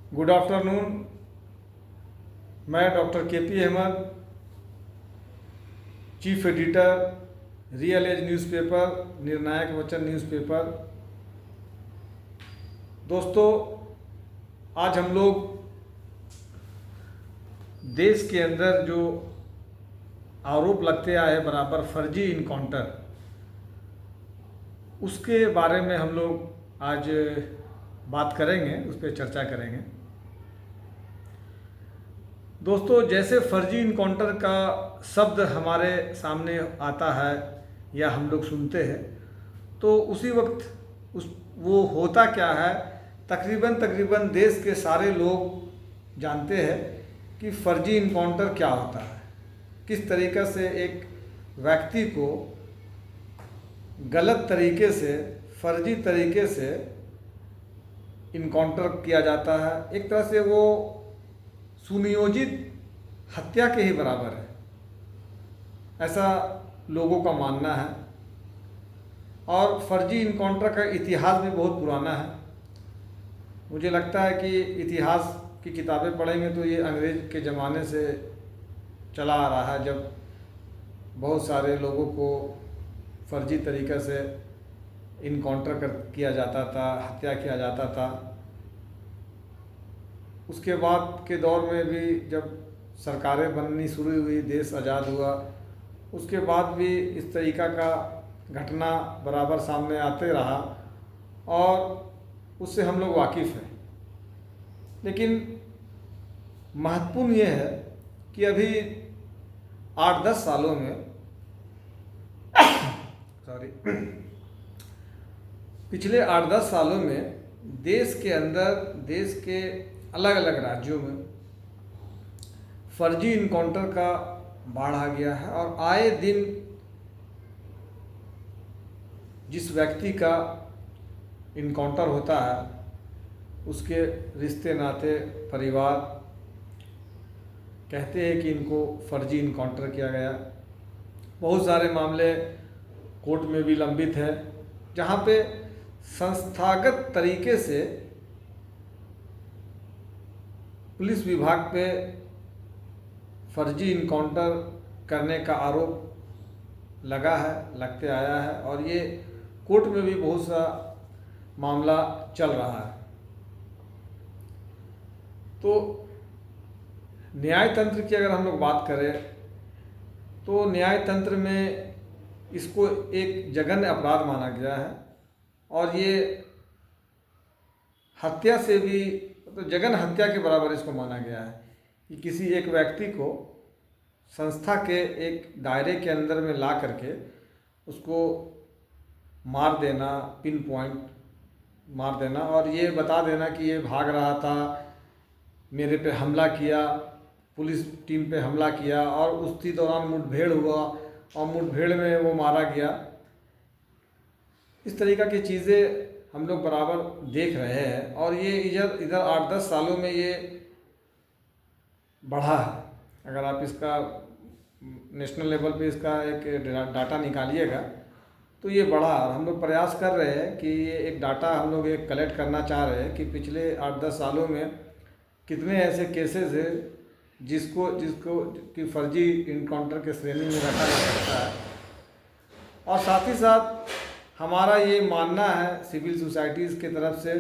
Good afternoon. मैं doctor K P Ahmed, chief editor, real edge newspaper, Nirnayak Vachan newspaper. दोस्तों, आज हम लोग देश के अंदर जो आरोप लगते आए बराबर फर्जी इनकाउंटर, उसके बारे में हम लोग आज बात करेंगे, उस पर चर्चा करेंगे। दोस्तों, जैसे फर्जी इनकाउंटर का शब्द हमारे सामने आता है या हम लोग सुनते हैं, तो उसी वक्त वो होता क्या है, तकरीबन देश के सारे लोग जानते हैं कि फर्जी इनकाउंटर क्या होता है, किस तरीक़े से एक व्यक्ति को गलत तरीके से, फर्जी तरीके से इनकाउंटर किया जाता है। एक तरह से वो सुनियोजित हत्या के ही बराबर है, ऐसा लोगों का मानना है। और फर्जी इनकाउंटर का इतिहास भी बहुत पुराना है। मुझे लगता है कि इतिहास की किताबें पढ़ेंगे तो ये अंग्रेज़ के ज़माने से चला आ रहा है, जब बहुत सारे लोगों को फर्जी तरीक़े से इनकाउंटर किया जाता था, हत्या किया जाता था। उसके बाद के दौर में भी जब सरकारें बननी शुरू हुई, देश आज़ाद हुआ, उसके बाद भी इस तरीक़ा का घटना बराबर सामने आते रहा और उससे हम लोग वाकिफ़ हैं। लेकिन महत्वपूर्ण ये है कि अभी 8-10 सालों में पिछले 8-10 सालों में देश के अंदर, देश के अलग अलग राज्यों में फर्जी इनकाउंटर का बाढ़ आ गया है। और आए दिन जिस व्यक्ति का इनकाउंटर होता है, उसके रिश्ते नाते, परिवार कहते हैं कि इनको फर्जी इनकाउंटर किया गया। बहुत सारे मामले कोर्ट में भी लंबित है, जहाँ पे संस्थागत तरीके से पुलिस विभाग पे फर्जी इनकाउंटर करने का आरोप लगा है, लगते आया है, और ये कोर्ट में भी बहुत सा मामला चल रहा है। तो न्याय तंत्र की अगर हम लोग बात करें तो न्याय तंत्र में इसको एक जघन्य अपराध माना गया है, और ये हत्या से भी, तो जघन्य हत्या के बराबर इसको माना गया है कि किसी एक व्यक्ति को संस्था के एक दायरे के अंदर में ला करके उसको मार देना, पिन पॉइंट मार देना, और ये बता देना कि ये भाग रहा था, मेरे पे हमला किया, पुलिस टीम पे हमला किया, और उसी दौरान मुठभेड़ हुआ और मुठभेड़ में वो मारा गया। इस तरीक़ा की चीज़ें हम लोग बराबर देख रहे हैं, और ये इधर 8-10 सालों में ये बढ़ा है। अगर आप इसका नेशनल लेवल पे इसका एक डाटा निकालिएगा तो ये बढ़ा। हम लोग प्रयास कर रहे हैं कि ये एक डाटा हम लोग एक कलेक्ट करना चाह रहे हैं कि पिछले 8-10 सालों में कितने ऐसे केसेस हैं जिसको कि फर्जी इनकाउंटर के श्रेणी में रखा जा सकता है। और साथ ही साथ हमारा ये मानना है सिविल सोसाइटीज़ की तरफ से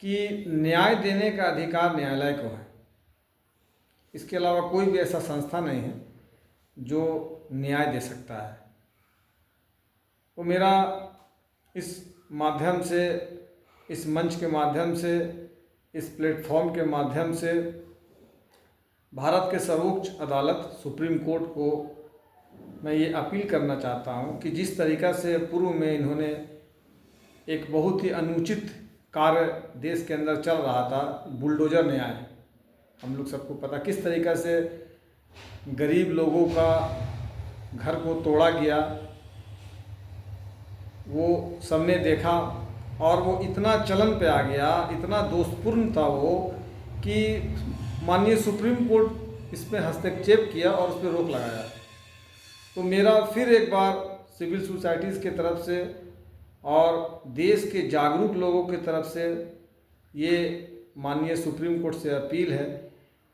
कि न्याय देने का अधिकार न्यायालय को है। इसके अलावा कोई भी ऐसा संस्था नहीं है जो न्याय दे सकता है। तो मेरा इस माध्यम से, इस मंच के माध्यम से, इस प्लेटफॉर्म के माध्यम से भारत के सर्वोच्च अदालत सुप्रीम कोर्ट को मैं ये अपील करना चाहता हूँ कि जिस तरीक़ा से पूर्व में इन्होंने एक बहुत ही अनुचित कार्य देश के अंदर चल रहा था, बुलडोज़र न्याय, हम लोग सबको पता किस तरीक़ा से गरीब लोगों का घर को तोड़ा गया, वो सबने देखा, और वो इतना चलन पे आ गया, इतना दोषपूर्ण था वो, कि माननीय सुप्रीम कोर्ट इस पर हस्तक्षेप किया और उस पर रोक लगाया। तो मेरा फिर एक बार सिविल सोसाइटीज़ के तरफ से और देश के जागरूक लोगों की तरफ से ये माननीय सुप्रीम कोर्ट से अपील है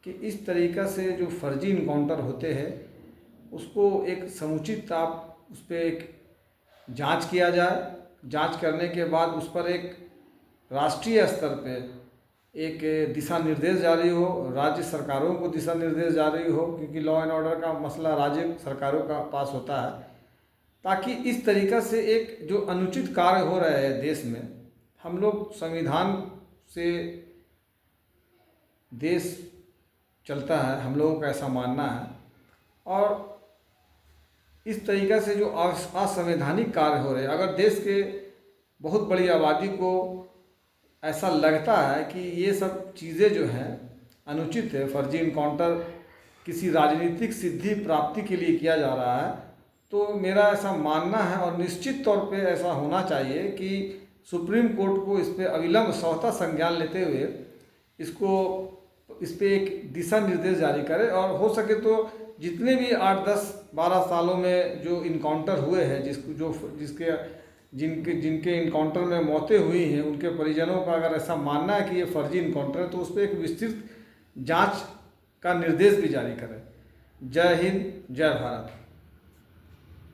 कि इस तरीक़ा से जो फर्जी इनकाउंटर होते हैं उसको एक समुचित आप उस पर एक जांच किया जाए। जांच करने के बाद उस पर एक राष्ट्रीय स्तर पे एक दिशा निर्देश जारी हो, राज्य सरकारों को दिशा निर्देश जारी हो, क्योंकि लॉ एंड ऑर्डर का मसला राज्य सरकारों का पास होता है, ताकि इस तरीक़ा से एक जो अनुचित कार्य हो रहे हैं देश में, हम लोग संविधान से देश चलता है, हम लोगों का ऐसा मानना है, और इस तरीक़ा से जो असंवैधानिक कार्य हो रहे हैं, अगर देश के बहुत बड़ी आबादी को ऐसा लगता है कि ये सब चीज़ें जो हैं अनुचित है, फर्जी इनकाउंटर किसी राजनीतिक सिद्धि प्राप्ति के लिए किया जा रहा है, तो मेरा ऐसा मानना है और निश्चित तौर पे ऐसा होना चाहिए कि सुप्रीम कोर्ट को इस पर अविलंब स्वतः संज्ञान लेते हुए इस पे एक दिशा निर्देश जारी करे, और हो सके तो जितने भी 8, 10, 12 सालों में जो इनकाउंटर हुए हैं, जिनके इनकाउंटर में मौतें हुई हैं, उनके परिजनों का अगर ऐसा मानना है कि ये फर्जी इनकाउंटर है, तो उस पर एक विस्तृत जांच का निर्देश भी जारी करें। जय हिंद, जय भारत।